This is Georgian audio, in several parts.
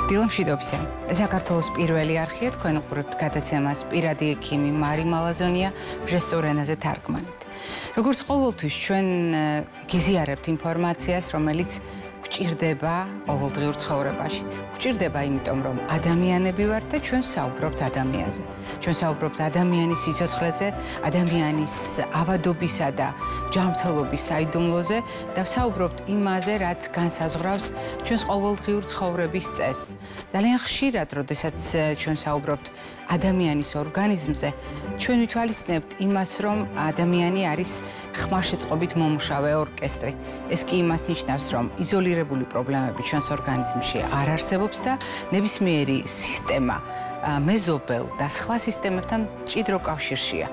დილამშვიდობისა. საქართველოს პირველი არხია, თქვენ უყურებთ გადაცემას პირადი ექიმი მარი მალაზონია ჟესტურ ენაზე თარგმანით. Როგორც ყოველთვის ჩვენ გიზიარებთ ინფორმაციას, რომელიც გვჭირდება ყოველდღიურ ცხოვრებაში. გვჭირდება იმიტომ, რომ ადამიანები ვართ და ჩვენ საუბრობთ ადამიანზე. ჩვენ საუბრობთ ადამიანის სიცოცხლეზე, ადამიანის ავადობისა და ჯანმრთელობის საიდუმლოზე და საუბრობთ იმაზე, რაც განსაზღვრავს ჩვენს ყოველდღიურ ცხოვრების წესს. ძალიან ხშირად, როდესაც ჩვენ საუბრობთ ადამიანის ორგანიზმზე, ჩვენ ვითვალისწინებთ იმას, რომ ადამიანი არის ხმარშეწყობით მომუშავე ორკესტრი. ეს კი იმას ნიშნავს, რომ იზოლირებული პრობლემები ჩვენს ორგანიზმში არ არსებობს და ნებისმიერი სისტემა მეზობელ და სხვა სისტემებთან მჭიდრო კავშირშია.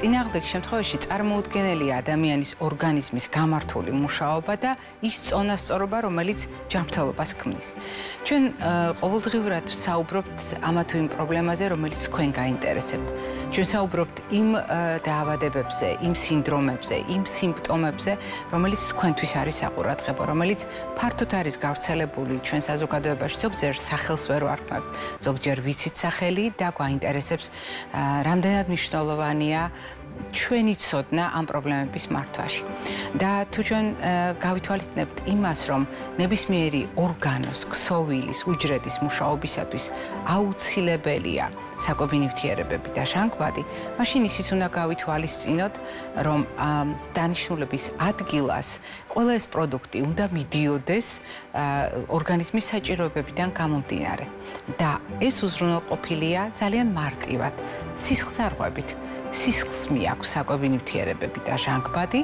წინააღმდეგ შემთხვევაში წარმოუდგენელია ადამიანის ორგანიზმის გამართული მუშაობა და ის წონასწორობა, რომელიც ჯანმრთელობას ქმნის. ჩვენ ყოველდღიურად საუბრობთ ამა თუ იმ პრობლემაზე, რომელიც თქვენ გაინტერესებთ. ჩვენ საუბრობთ იმ დაავადებებზე, იმ სინდრომებზე, იმ სიმპტომებზე, რომელიც თქვენთვის არის საყურადღებო, რომელიც ფართოდ არის გავრცელებული ჩვენ საზოგადოებაში, ზოგჯერ სახელს ვერ ვარქმევთ, ზოგჯერ ვიცით სახელი და გვაინტერესებს რამდენად მნიშვნელოვანია ჩვენი ცოდნა ამ პრობლემების მართვაში. და თუ ჩვენ გავითვალისწინებთ იმას, რომ ნებისმიერი ორგანოს, ქსოვილის, უჯრედის მუშაობისათვის აუცილებელია საკვები ნივთიერებები და ჟანგბადი, მაშინ ისიც უნდა გავითვალისწინოთ, რომ დანიშნულების ადგილას ყველა ეს პროდუქტი უნდა მიდიოდეს ორგანიზმის საჭიროებებიდან გამომდინარე. და ეს უზრუნველყოფილია ძალიან მარტივად, სისხლძარღვებით. სისხლს მიაქვს საკვები ნივთიერებები და ჟანგბადი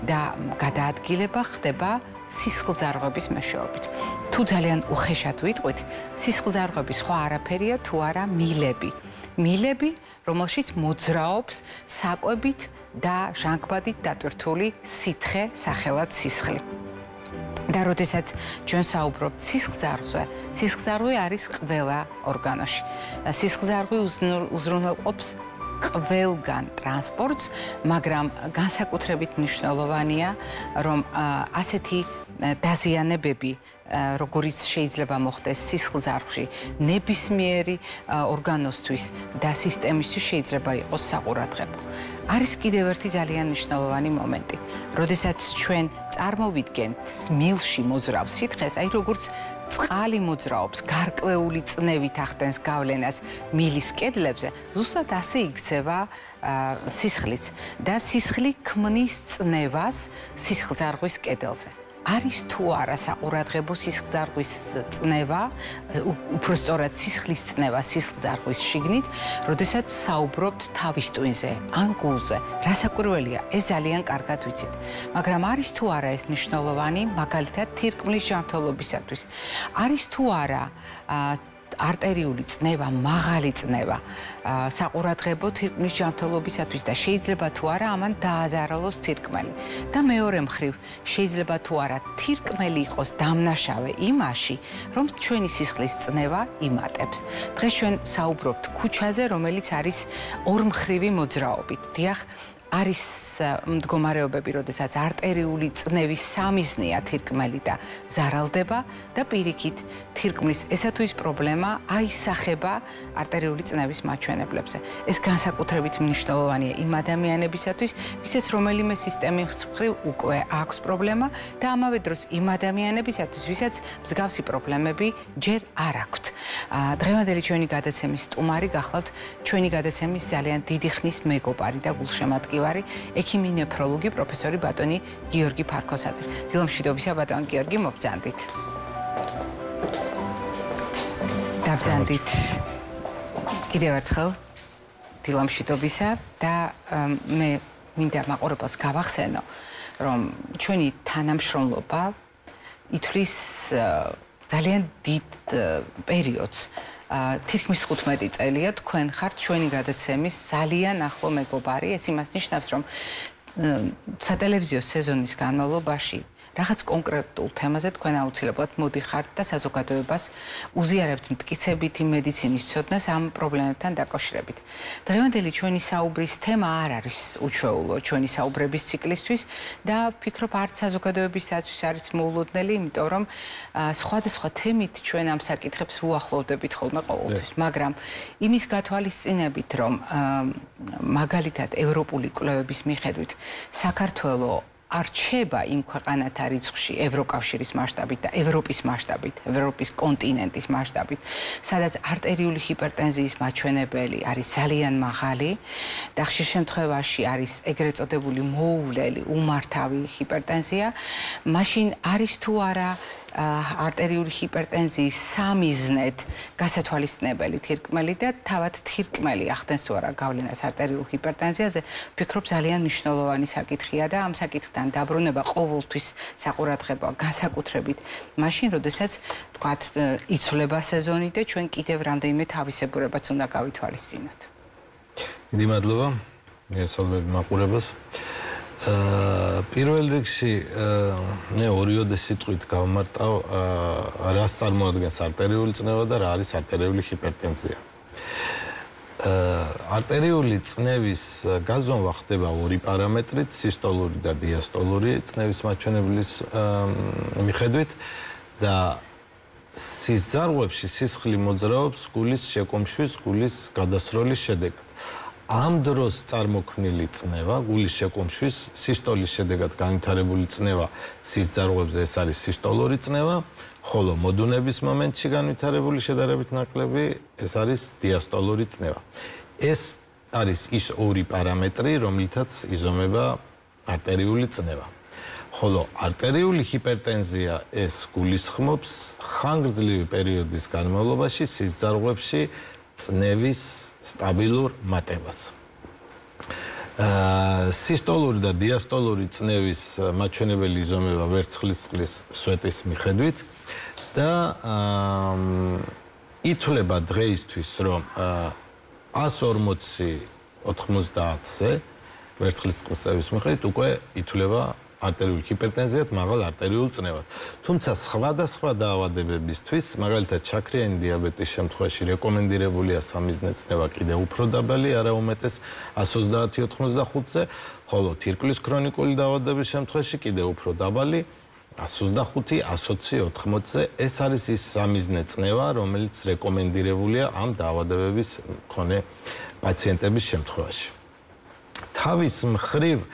და გადაადგილება ხდება სისხლძარღვების მეშვეობით. თუ ძალიან უხეშად ვიტყვით, სისხლძარღვების სხვა არაფერია თუ არა მილები. მილები, რომელშიც მოძრაობს საკვებით და ჟანგბადით დატვირთული სითხე, სახელად სისხლი. და როდესაც ჩვენ საუბრობთ სისხლძარღვზე, სისხლძარღვი არის ყველა ორგანოში. სისხლძარღვი უზრუნველყოფს ყველგან ტრანსპორტს, მაგრამ განსაკუთრებით მნიშვნელოვანია, რომ ასეთი დაზიანებები, როგორიც შეიძლება მოხდეს სისხლძარღვში, ნებისმიერი ორგანოსთვის და სისტემისთვის შეიძლება იყოს საყურადღებო. არის კიდევ ერთი ძალიან მნიშვნელოვანი მომენტი. როდესაც ჩვენ წარმოვიდგენთ მილში მოძრავ სითხეს, აი როგორც წყალი მოძრაობს, გარკვეული წნევით ახდენს გავლენას მილის კედლებზე, ზუსტად ასე იქცევა სისხლიც და სისხლი ქმნის წნევას სისხლძარღვის კედელზე. არის თუ არა საყურადღებო სისხლძარღვის წნევა, უფრო სწორად სისხლის წნევა სისხლძარღვის შიგნით, როდესაც საუბრობთ თავის ტვინზე, ან გულზე. რასაკვირველია, ეს ძალიან კარგად ვიცით. მაგრამ არის თუ არა ეს მნიშვნელოვანი, მაგალითად თირკმლის ჯანმრთელობისათვის. არის თუ არა არტერიული წნევა, მაღალი წნევა საყურადღებო თირკმლის ჯანმრთელობისათვის და შეიძლება თუ არა ამან დააზარალოს თირკმელი. და მეორე მხრივ, შეიძლება თუ არა თირკმელი იყოს დამნაშავე იმაში, რომ ჩვენი სისხლის წნევა იმატებს. დღეს ჩვენ საუბრობთ ქუჩაზე, რომელიც არის ორმხრივი მოძრაობით. დიახ, არის მდგომარეობები, როდესაც არტერიული წნევის სამიზნეა თირკმელი და ზარალდება და პირიქით თირკმლის ესა თუ ის პრობლემა აისახება არტერიული წნევის მაჩვენებლებზე. ეს განსაკუთრებით მნიშვნელოვანია იმ ადამიანებისათვის, ვისაც რომელიმე სისტემის მხრივ უკვე აქვს პრობლემა და ამავე დროს იმ ადამიანებისათვის, ვისაც მსგავსი პრობლემები ჯერ არ აქვთ. დღევანდელი ჩვენი გადაცემის სტუმარი გახლავთ ჩვენი გადაცემის ძალიან დიდი ხნის მეგობარი და გულშემატკივარი ექიმი ნეფროლოგი პროფესორი ბატონი გიორგი ფარქოსაძე. დილამშვიდობისა ბატონ გიორგი, მობრძანდით. დაბრძანდით. კიდევ ერთხელ დილამშვიდობისა და მე მინდა მაყურებელს გავახსენო, რომ ჩვენი თანამშრომლობა ითვლის ძალიან დიდ პერიოდს. თითქმის 15 წელია თქვენ ხართ ჩვენი გადაცემის ძალიან ახლო მეგობარი. ეს იმას ნიშნავს, რომ სატელევიზიო სეზონის განმავლობაში რაღაც კონკრეტულ თემაზე თქვენ აუცილებლად მოდიხართ და საზოგადოებას უზიარებთ მტკიცებითი მედიცინის ცოდნას ამ პრობლემებთან დაკავშირებით. დღევანდელი ჩვენი საუბრის თემა არ არის უჩვეულო ჩვენი საუბრების ციკლისთვის და ვფიქრობ არც საზოგადოებისათვის არის მოულოდნელი, იმიტომ რომ სხვადასხვა თემით ჩვენ ამ საკითხებს უახლოვდებით ხოლმე ყოველთვის, მაგრამ იმის გათვალისწინებით, რომ მაგალითად ევროპული კვლევების მიხედვით საქართველო არ რჩება იმ ქვეყანათა რიცხვში ევროკავშირის მასშტაბით და ევროპის მასშტაბით, ევროპის კონტინენტის მასშტაბით, სადაც არტერიული ჰიპერტენზიის მაჩვენებელი არის ძალიან მაღალი და ხშირ შემთხვევაში არის ეგრეთ წოდებული მოუვლელი უმართავი ჰიპერტენზია, მაშინ არის თუ არა არტერიული ჰიპერტენზიის სამიზნედ გასათვალისწინებელი თირკმელი და თავად თირკმელი ახდენს თუ არა გავლენას არტერიულ ჰიპერტენზიაზე, ვფიქრობ ძალიან მნიშვნელოვანი საკითხია და ამ საკითხთან დაბრუნება ყოველთვის საყურადღებოა განსაკუთრებით მაშინ, როდესაც თქვათ იცვლება სეზონი და ჩვენ კიდევ რამდენიმე თავისებურებაც უნდა გავითვალისწინოთ. დიდი მადლობა მიესალმები მაყურებელს. პირველ რიგში მე ორიოდე სიტყვით გავმარტავ რას წარმოადგენს არტერიული წნევა და რა არის არტერიული ჰიპერტენზია. არტერიული წნევის გაზომვა ხდება ორი პარამეტრით, სისტოლური და დიასტოლური წნევის მაჩვენებლის მიხედვით და სისძარღვებში სისხლი მოძრაობს გულის შეკუმშვის, გულის გადასროლის შედეგად. ამ დროს წარმოქმნილი წნევა, გულის შეკუმშვის, სისტოლის შედეგად განვითარებული წნევა სისძარღვებზე ეს არის სისტოლური წნევა, ხოლო მოდუნების მომენტში განვითარებული შედარებით ნაკლები ეს არის დიასტოლური წნევა. ეს არის ის ორი პარამეტრი, რომლითაც იზომება არტერიული წნევა. ხოლო არტერიული ჰიპერტენზია ეს გულისხმობს ხანგრძლივი პერიოდის განმავლობაში სისძარღვებში წნევის სტაბილურ მატებას. სისტოლური და დიასტოლური წნევის მაჩვენებელი იზომება ვერცხლისწყლის სვეტის მიხედვით და ითვლება დღეისთვის, რომ 140-90-ზე ვერცხლისწყლის მიხედვით უკვე ითვლება არტერიული ჰიპერტენზიად, მაღალ არტერიულ წნევად. თუმცა სხვადასხვა დაავადებებისთვის, მაგალითად შაქრიანი დიაბეტის შემთხვევაში რეკომენდირებულია სამიზნე წნევა კიდევ უფრო დაბალი, არა უმეტეს 130-95-ზე, ხოლო თირკმლის ქრონიკული დაავადების შემთხვევაში კიდევ უფრო დაბალი 125-120-80-ზე. ეს არის ის სამიზნე წნევა, რომელიც რეკომენდირებულია ამ დაავადებების მქონე პაციენტების შემთხვევაში. თავის მხრივ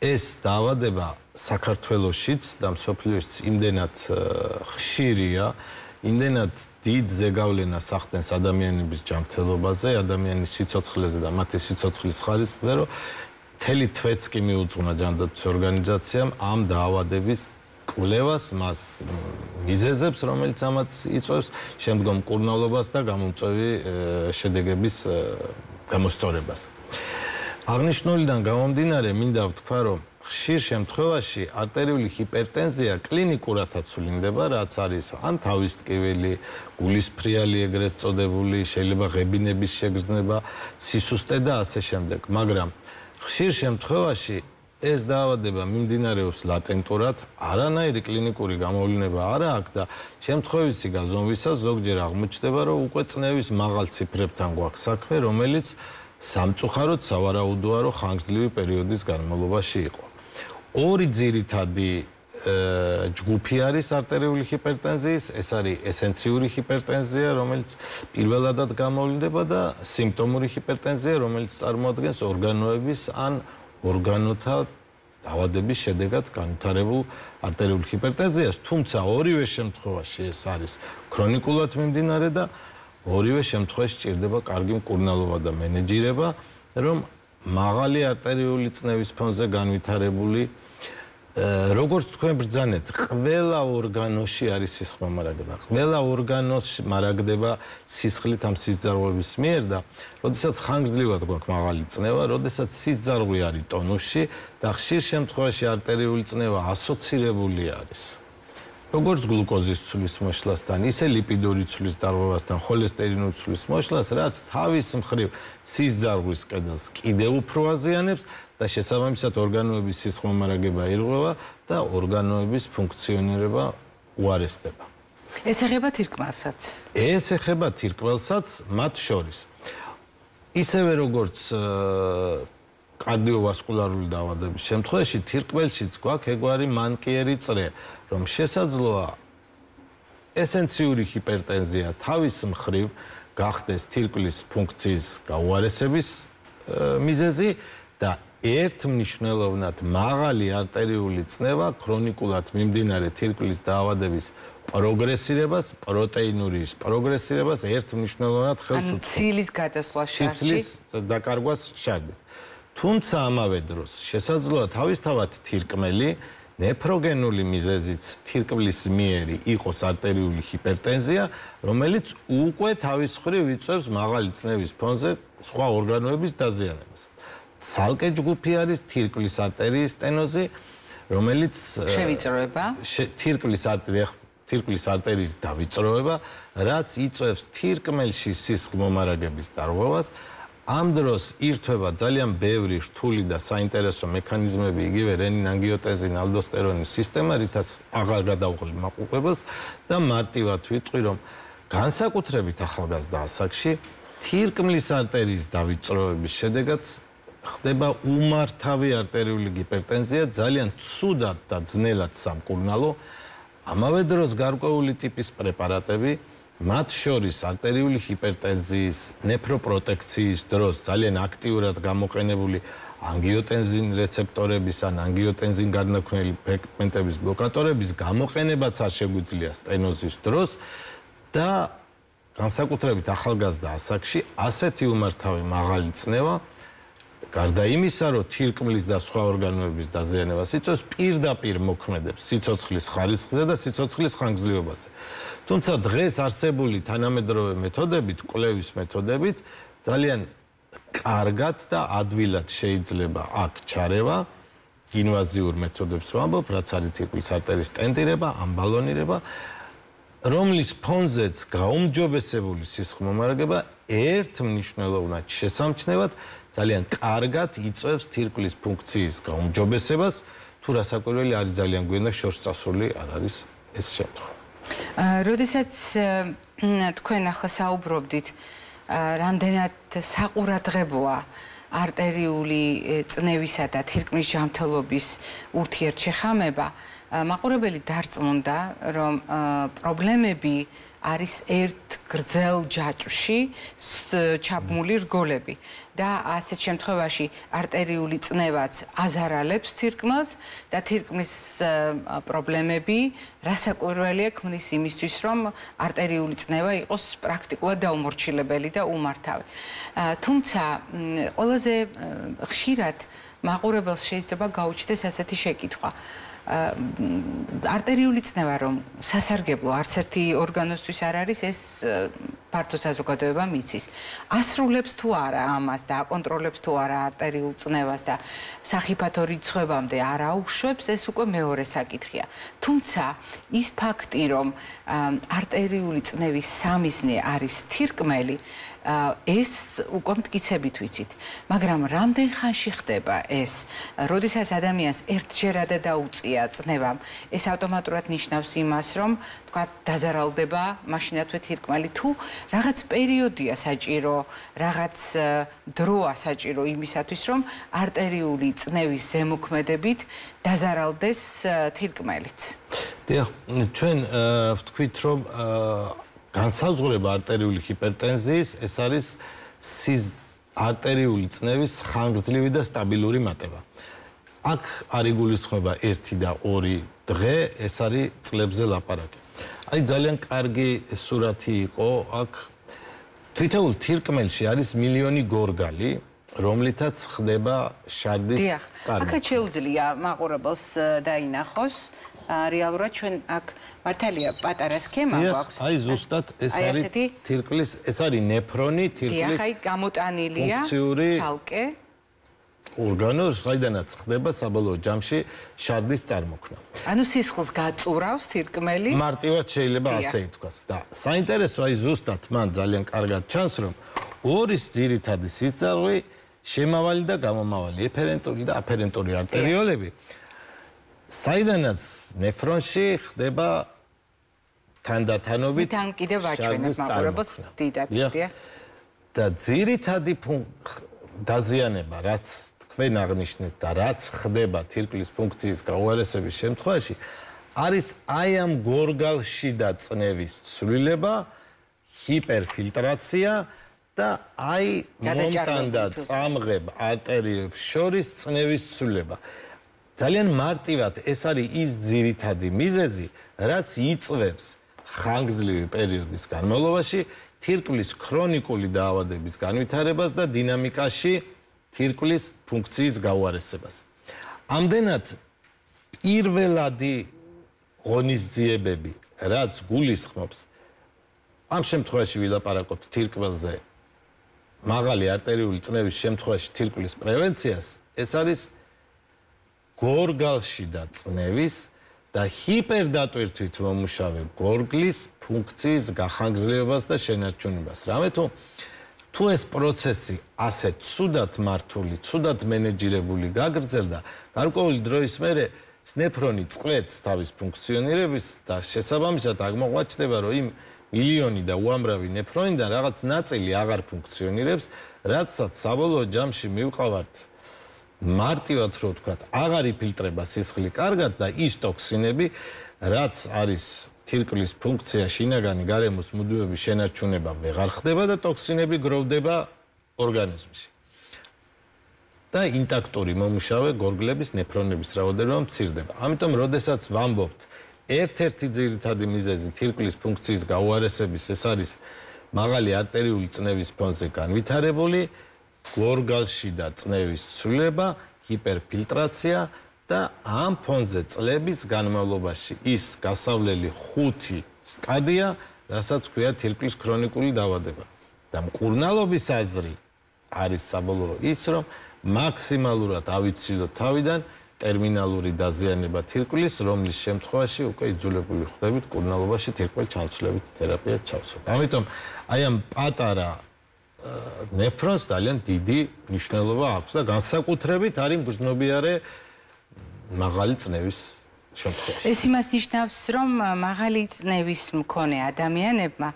ეს დაავადება საქართველოშიც და მსოფლიოშიც იმდენად ხშირია, იმდენად დიდ ზეგავლენას ახდენს ადამიანების ჯანმრთელობაზე, ადამიანის სიცოცხლეზე და მათი სიცოცხლის ხარისხზე, რომ მთელი თვეც კი მიუძღვნა ჯანდაცვის ორგანიზაციამ ამ დაავადების კვლევას, მას მიზეზებს, რომელიც ამაც იწვევს, შემდგომ მკურნალობას და გამომწვევი შედეგების გამოსწორებას. აღნიშნულიდან გამომდინარე, მინდა ვთქვა, რომ ხშირ შემთხვევაში არტერიული ჰიპერტენზია კლინიკურადაც ვლინდება, რაც არის ან თავის ტკივილი, გულის ფრიალი ეგრეთ წოდებული, შეიძლება ღებინების შეგრძნება, სისუსტე და ასე შემდეგ. მაგრამ ხშირ შემთხვევაში ეს დაავადება მიმდინარეობს ლატენტურად, არანაირი კლინიკური გამოვლინება არ აქვს და შემთხვევისი გაზომვისას ზოგჯერ აღმოჩნდება, რომ უკვე წნევის მაღალ ციფრებთან გვაქვს საქმე, რომელიც სამწუხაროდ სავარაუდოა, რომ ხანგრძლივი პერიოდის განმავლობაში იყო. ორი ძირითადი ჯგუფი არის არტერიული ჰიპერტენზიის, ეს არის ესენციური ჰიპერტენზია, რომელიც პირველადად გამოვლინდება და სიმპტომური ჰიპერტენზია, რომელიც წარმოადგენს ორგანოების ან ორგანოთა დაავადების შედეგად განვითარებულ არტერიული ჰიპერტენზიას, თუმცა ორივე შემთხვევაში ეს არის ქრონიკულად მიმდინარე და ორივე შემთხვევაში ჭირდება კარგი მკურნალობა და მენეჯირება, რომ მაღალი არტერიული წნევის ფონზე განვითარებული, როგორც თქვენ ბრძანეთ, ყველა ორგანოში არის სისხლი მარაგდება. ყველა ორგანოში მარაგდება სისხლით ამ სისძარღვების მიერ და როდესაც ხანგრძლივად გვაქვს მაღალი წნევა, როდესაც სისძარღვი არის ტონუსში და ხშირ შემთხვევაში არტერიული წნევა ასოცირებული არის როგორც გლუკოზის ცვლის მოშლასთან, ისე ლიპიდური ცვლის დარღვევასთან, ხოლესტერინური ცვლის მოშლას, რაც თავის მხრივ სისხლძარღვის კედელს კიდევ უფრო აზიანებს და შესაბამისად ორგანოების სისხლმომარაგება ირღვევა და ორგანოების ფუნქციონირება უარესდება. ეს ეხება თირკმელსაც. ეს ეხება თირკმელსაც მათ შორის. ისევე როგორც კარდიოვასკულარული დაავადების შემთხვევაში თირკმელშიც გვაქვს ეგვარი მანკიერი წრე, რომ შესაძლოა ესენციური ჰიპერტენზია თავის მხრივ გახდეს თირკმლის ფუნქციის გაუარესების მიზეზი და ერთმნიშვნელოვნად მაღალი არტერიული წნევა ქრონიკულად მიმდინარე თირკმლის დაავადების პროგრესირებას, პროტეინურის პროგრესირებას ერთმნიშვნელოვნად ხელს უწყობს. ცილის გადასვლა შარში, ცილის დაკარგვას შარდით. თუმცა ამავე დროს შესაძლოა თავისთავად თირკმელი ნეფროგენული მიზეზით თირკმლის მიერი იყოს არტერიული ჰიპერტენზია, რომელიც უკვე თავის მხრივ იწვევს მაღალი წნევის ფონზე სხვა ორგანოების დაზიანებას. ცალკე ჯგუფი არის თირკმლის არტერიის სტენოზი, რომელიც შევიწროება. თირკმლის არტერიის დავიწროება, რაც იწვევს თირკმელში სისხლმომარაგების დარღვევას. ამ დროს ირთვება ძალიან ბევრი რთული და საინტერესო მექანიზმები, იგივე რენინ-ანგიოტენზინ, ალდოსტერონის სისტემა, რითაც აღარ გადავღლი მაყურებელს და მარტივად ვიტყვი, რომ განსაკუთრებით ახალგაზრდა ასაკში თირკმლის არტერიის დავიწროების შედეგად ხდება უმართავი არტერიული ჰიპერტენზია, ძალიან ცუდად და ძნელად სამკურნალო. ამავე დროს გარკვეული ტიპის პრეპარატები, მათ შორის არტერიული ჰიპერტენზიის ნეფროპროტექციის დროს ძალიან აქტიურად გამოყენებული ანგიოტენზინ რეცეპტორების ან ანგიოტენზინ გარდაქმნილი ფრაგმენტების ბლოკატორების გამოყენებაც არ შეგვიძლია სტენოზის დროს და განსაკუთრებით ახალგაზრდა ასაკში ასეთი უმართავი მაღალი წნევა გარდა იმისა, რომ თირკმლის და სხვა ორგანოების დაზიანებას იწვევს, პირდაპირ მოქმედებს სიცოცხლის ხარისხზე და სიცოცხლის ხანგრძლივობაზე. თუმცა დღეს არსებული თანამედროვე მეთოდებით, კვლევის მეთოდებით, ძალიან კარგად და ადვილად შეიძლება აქ ჩარევა, ინვაზიურ მეთოდებს ვამბობ, რაც არის თირკმლის არტერიის სტენტირება, ამბალონირება, რომლის ფონზეც გაუმჯობესებული სისხლმომარაგება ერთმნიშვნელოვნად შესამჩნევად ძალიან კარგად იწვევს თირკმლის ფუნქციის გაუმჯობესებას, თუ რასაკვირველი არის ძალიან გვიან და შორს წასული არ არის ეს შემთხვევა. როდესაც თქვენ ახლა საუბრობდით, რამდენად საყურადღებოა არტერიული წნევისა და თირკმლის ჯანმრთელობის ურთიერთშეხამება, მაყურებელი დარწმუნდა, რომ პრობლემები არის ერთ გრძელ ჯაჭვში ჩაბმული რგოლები და ასეთ შემთხვევაში არტერიული წნევაც აზარალებს თირკმელს და თირკმლის პრობლემები რასაკვირველია ქმნის იმისთვის, რომ არტერიული წნევა იყოს პრაქტიკულად დაუმორჩილებელი და უმართავი. თუმცა ყველაზე ხშირად მაყურებელს შეიძლება გაუჩნდეს ასეთი შეკითხვა. არტერიული წნევა რომ სასარგებლო არც ერთი ორგანოსთვის არ არის, ეს ფართო საზოგადოება მიცის. ასრულებს თუ არა ამას და აკონტროლებს თუ არა არტერიულ წნევას და სახიფათო რიცხვებამდე არ აუშვებს, ეს უკვე მეორე საკითხია. თუმცა ის ფაქტი, რომ არტერიული წნევის სამიზნე არის თირკმელი, ეს უკვე მტკიცებით ვიცით, მაგრამ რამდენ ხანში ხდება ეს, როდესაც ადამიანს ერთჯერადად დაუწია წნევამ, ეს ავტომატურად ნიშნავს იმას, რომ თქვა დაზარალდება მაშინათვე თირკმელი, თუ რაღაც პერიოდია საჭირო, რაღაც დროა საჭირო იმისათვის, რომ არტერიული წნევის ზემოქმედებით დაზარალდეს თირკმელიც. დიახ, ჩვენ ვთქვით, რომ განსაზღვრება არტერიული ჰიპერტენზიის, ეს არის არტერიული წნევის ხანგრძლივი და სტაბილური მატება. აქ არ იგულისხმება 1 და 2 დღე, ეს არის წლებზე ლაპარაკი. აი ძალიან კარგი სურათი იყო აქ. თითოეულ თირკმელში არის მილიონი გორგალი, რომლითაც ხდება შარდის წარმოქმნა. აქაც შეუძლია მაყურებელს დაინახოს. რეალურად ჩვენ აქ მართალია პატარა სქემა გვაქვს. აი ზუსტად ეს არის თირკმლის, ეს არის ნეფრონი, თირკმლის. აი გამოტანილია ცალკე. ორგანო, საიდანაც ხდება საბოლოო ჯამში შარდის წარმოქმნა. ანუ სისხლს გაწურავს თირკმელი? მარტივად შეიძლება ასე ითქვას და საინტერესოა ის ზუსტად მან ძალიან კარგად ჩანს, რომ ორის ძირითადი სისწარღვი შემავალი და გამომავალი, ეფერენტული და აფერენტული არტერიოლები, საიდანაც ნეფრონში ხდება თანდათანობით თან კიდევ ვაჩვენებ მაყურებელს დიდად. და ძირითადი დაზიანება, რაც თქვენ აღნიშნეთ და რაც ხდება თირკმლის ფუნქციის გაუარესების შემთხვევაში, არის აი ამ გორგალში და წნევის ცვლილება, ჰიპერფილტრაცია და აი მომტან და წამღებ არტერიებს შორის წნევის ცვლილება. ძალიან მარტივად ეს არის ის ძირითადი მიზეზი, რაც იწვევს ხანგრძლივი პერიოდის განმავლობაში თირკმლის ქრონიკული დაავადების განვითარებას და დინამიკაში თირკმლის ფუნქციის გაუარესებას. ამდენად პირველადი ღონისძიებები, რაც გულისხმობს, ამ შემთხვევაში ვილაპარაკობთ თირკმელზე, მაღალი არტერიული წნევის შემთხვევაში თირკმლის პრევენციას, ეს არის გორგალში და წნევის და ჰიპერდატვირთვით მომუშავე გორგლის ფუნქციის გახანგრძლივებას და შენარჩუნებას. რამე თუ ეს პროცესი ასე ცუდად მართული, ცუდად მენეჯირებული გაგრძელდა, გარკვეული დროის მერე ნეფრონი წყვეტს თავის ფუნქციონირების და შესაბამისად აღმოჩნდება, რომ იმ მილიონი და უამრავი ნეფრონიდან რაღაც ნაწილი აღარ ფუნქციონირებს, რაცაც საბოლოო ჯამში მივყავართ მარტივად რო ვთქვათ, აღარ იფილტრება სისხლი კარგად და ის ტოქსინები, რაც არის თირკმლის ფუნქცია, შინაგანი გარემოს მუდმივობის შენარჩუნება ვეღარ ხდება და ტოქსინები გროვდება ორგანიზმში. და ინტაქტური მომუშავე გორგლების ნეფრონების რაოდენობა მცირდება. ამიტომ, როდესაც ვამბობთ, ერთ-ერთი ძირითადი მიზეზი თირკმლის ფუნქციის გაუარესების ეს არის მაღალი არტერიული წნევის ფონზე განვითარებული გორგალში და წნევის ცვლილება, ჰიპერფილტრაცია და ამ ფონზე წლების განმავლობაში ის გასავლელი 5 სტადია, რასაც ქვია თირკმლის ქრონიკული დაავადება. და მკურნალობის აზრი არის საბოლოო ის, რომ მაქსიმალურად ავიცილოთ თავიდან ტერმინალური დაზიანება თირკმლის, რომლის შემთხვევაში უკვე იძულებული ხდებით მკურნალობაში თირკმელ ჩამცვლებით თერაპია ჩავსვათ. ამიტომ აი ამ პატარა ნეფრონს ძალიან დიდი მნიშვნელობა აქვს და განსაკუთრებით არის მგრძნობიარე მაღალი წნევის შემთხვევაში. ეს იმას ნიშნავს, რომ მაღალი წნევის მქონე ადამიანებმა,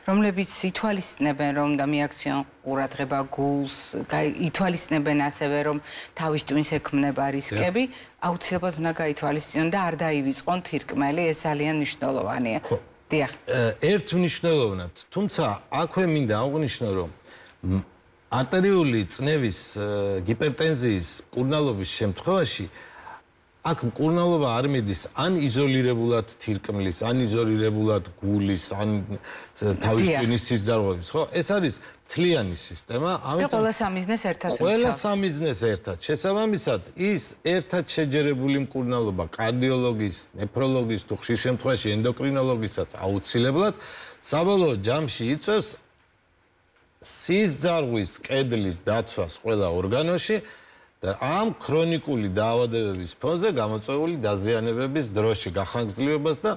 რომლებიც ითვალისწინებენ, რომ და მიაქციონ ყურადღება გულს, ითვალისწინებენ ასევე, რომ თავის ტვინს ექმნება რისკები, აუცილებლად უნდა გაითვალისწინონ და არ დაივიწყონ თირკმელი, ეს ძალიან მნიშვნელოვანია. დიახ. ერთ მნიშვნელოვნად, თუმცა აქვე მინდა აღვნიშნო, რომ არტერიული წნევის ჰიპერტენზიის მკურნალობის შემთხვევაში აქ მკურნალობა არ მიდის ან იზოლირებულად თირკმლის, ან იზოლირებულად გულის, ან თავის ტვინის სიზარღვების, ხო? ეს არის მთლიანი სისტემა, ამიტომ და ყველა სამიზნეს ერთად ვიცავს. ყველა სამიზნეს ერთად. შესაბამისად, ის ერთად შეჯერებული მკურნალობა კარდიოლოგის, ნეფროლოგის, თუ ხშირ შემთხვევაში ენდოკრინოლოგისაც აუცილებლად საბოლოო ჯამში იწვევს სიზარღვის კედლის დაცვას ყველა ორგანოში და ამ ქრონიკული დაავადებების ფონზე გამოწვეული დაზიანებების დროში გახანგრძლივებას და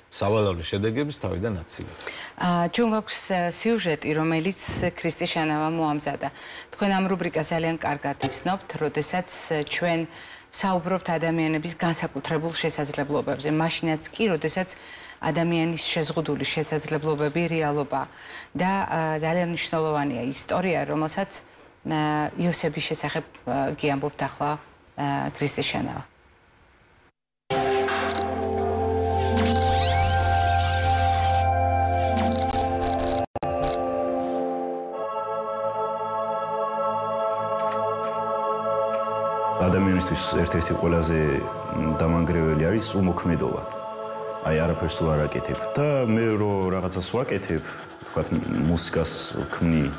სავალალო შედეგების თავიდან აცილებას. ჩვენ გვაქვს სიუჟეტი, რომელიც ქრისტე შანავა მოამზადა. თქვენ ამ რუბრიკას ძალიან კარგად იცნობთ, როდესაც ჩვენ საუბრობთ ადამიანების განსაკუთრებულ შესაძლებლობებზე, მაშინაც კი, როდესაც ადამიანის შეზღუდული შესაძლებლობები რეალობა და ძალიან მნიშვნელოვანია ისტორია, რომელსაც იოსების შესახებ გიამბობთ ახლა ქრისტე შანავა. ადამიანისთვის ერთ-ერთი ყველაზე დამანგრეველი არის უმოქმედობა. აი არაფერს არ აკეთებ და მე რო რაღაცას ვაკეთებ, თქვათ მუსიკას ვქმნი,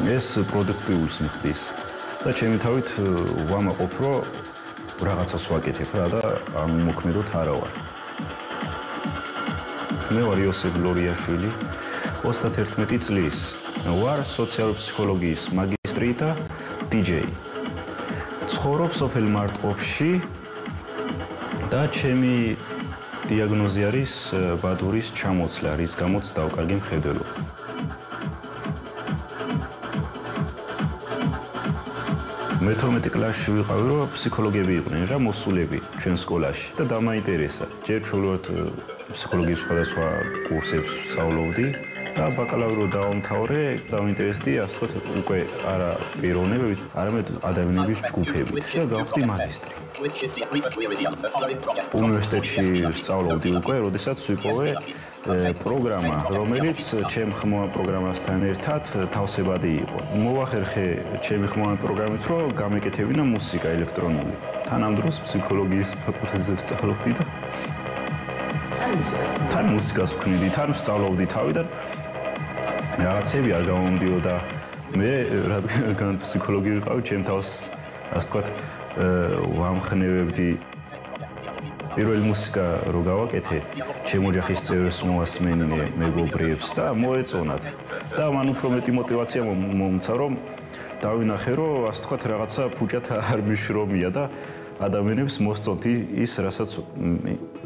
ეს პროდუქტიულს მიხდის და ჩემი თავით ვამაყობ, რომ რაღაცას ვაკეთებ რა და ამ უმოქმედოდ არა ვარ. მე ვარ იოსებ ლორიაშვილი, 31 წლის, ვარ სოციალურ ფსიქოლოგიის მაგისტრი და DJ. ვცხოვრობ სოფელ მარტყოფში და ჩემი დიაგნოზი არის ბადურის ჩამოცლა, რის გამოც დავკარგი მხედველობა. მე-12 კლასში ვიყავი, რომ ფსიქოლოგები იყვნენ რა მოსულები ჩვენ სკოლაში და დამაინტერესა. ჯერ ჩვეულებრივად ფსიქოლოგიის სხვადასხვა კურსებს ვსწავლობდი და ბაკალავრო დავამთავრე, დავინტერესდი, ასე ვთქვათ, უკვე არა პიროვნებებით, არამედ ადამიანების ჯგუფებით და გავხდი მაგისტრი. უნივერსიტეტში ვსწავლობდი უკვე, როდესაც ვიპოვე პროგრამა, რომელიც ჩემ ხმოვან პროგრამასთან ერთად თავსებადი იყო. მოვახერხე ჩემი ხმოვანი პროგრამით, რომ გამეკეთებინა მუსიკა ელექტრონული. თანამდროს ფსიქოლოგიის ფაკულტეტზე ვსწავლობდი და თან მუსიკას ვქმნიდი, თან ვსწავლობდი თავიდან. რაღაცები არ გამომდიოდა. მე რადგან ფსიქოლოგი ვიყავი, ჩემ თავს, ასე ვთქვათ, ვამხნევებდი. პირველი მუსიკა რო გავაკეთე, ჩემ ოჯახის წევრებს მოვასმენინე, მეგობრებს და მოეწონათ. და მან უფრო მეტი мотиваცია მომცა, რომ დავინახე, რომ ასე ვთქვათ, რაღაცა ფუჭად არ მიშრომია და ადამიანებს მოსწონთ ის, რასაც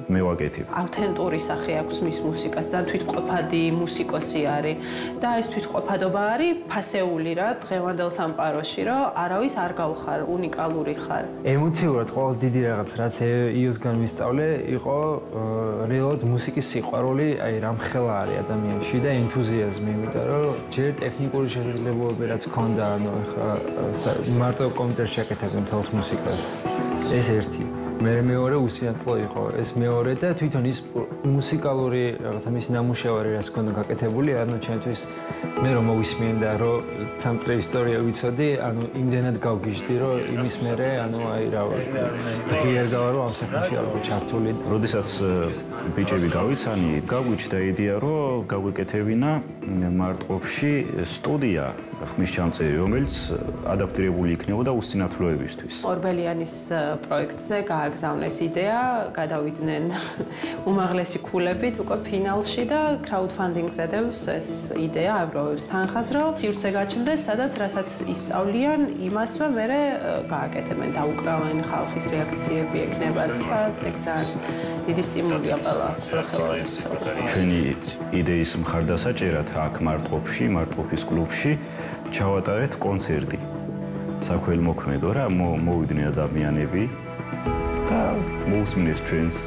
მე ვაკეთებ. ავთენტური სახე აქვს მის მუსიკას და თვითყოფადი მუსიკოსი არის და ეს თვითყოფადობა არის ფასეული რა დღევანდელ სამყაროში, რომ არავის არ გავხარ, უნიკალური ხარ. ემოციურად ყოველს დიდი რაღაც, რაც იოსგან ვისწავლე, იყო რეალურად მუსიკის სიყვარული, აი რამხელა არის ადამიანში და ენთუზიაზმი, იმიტომ რომ ჯერ ტექნიკური შესაძლებლობები რაც ქონდა, ანუ ხა მარტო კომპიუტერში აკეთებდნენ მთელს მუსიკას. ეს ერთი. მეორე უსინათლო იყო. ეს მეორე და თვითონ ის მუსიკალური რაღაცა მისი ნამუშევარი რაც ქონდა გაკეთებული, ანუ ჩემთვის მე რომ მოვისმინდა, რომ თან პრეისტორია ვიცოდი, ანუ იმდენად გავგიჟდი, რომ იმის მერე, ანუ აი რა ღიერ გავარო ამ საქმეში არ ჩართული. როდესაც ბიჭები გავიცანი, გაგვიჩნდა იდეა, რომ გაგვეკეთებინა მარტყოფში სტუდია ხმის ჩამწერი, რომელიც ადაპტირებული იქნებოდა უსინათლოებისთვის. ორბელიანის პროექტზე გააგზავნეს იდეა, გადავიდნენ უმაღლესი ქულებით უკვე ფინალში და crowdfunding-ზე დევს ეს იდეა აგროვებს თანხას, რომ სივრცე გაჩნდეს, სადაც რასაც ისწავლიან, იმასვე მერე გააკეთებენ, დაუკრავენ ხალხის რეაქციები ექნებათ და ეგ ძალიან დიდი სტიმულია ყველა ხელოვნების. ჩვენი იდეის მხარდასაჭერად აქ მარტყოფში, მარტყოფის კლუბში ჩავატარეთ კონცერტი. საქველმოქმედო რა, მოვიდნენ ადამიანები და მოусმინეს ჩვენს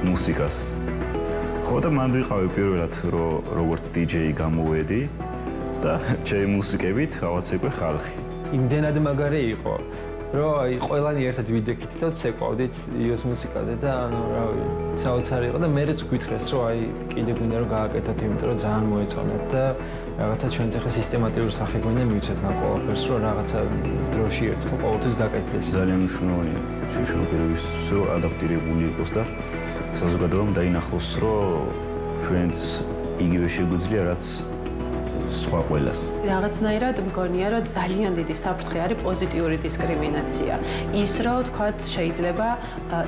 მუსიკას. ხო და მან ვიყავი პირველად როგორც DJ გამოვედი და ჩემი მუსიკებით ავაცეკვე ხალხი. იმდენად მაგარი იყო, რომ აი ყველანი ერთად ვიდექით და ვცეკვავდით იოს მუსიკაზე და ანუ რავი, საოცარი იყო და მერეც გვითხრეს, რომ აი კიდე გვინდა რომ გააკეთოთ, იმიტომ რომ ძალიან მოეწონათ და რაღაცა ჩვენც ახლა სისტემატიური სახე გვინდა მივცეთ ამ ყველაფერს, რომ რაღაცა დროში ერთხელ ყოველთვის გაკეთდეს. ძალიან მნიშვნელოვანია შეშობილების ადაპტირებული იყოს და საზოგადოებამ დაინახოს, რომ ჩვენც იგივე შეგვიძლია, რაც სხვა ყველას. რაღაცნაირად მგონია, რომ ძალიან დიდი საფრთხე არის პოზიტიური დისკრიმინაცია. ის, რომ თქვათ, შეიძლება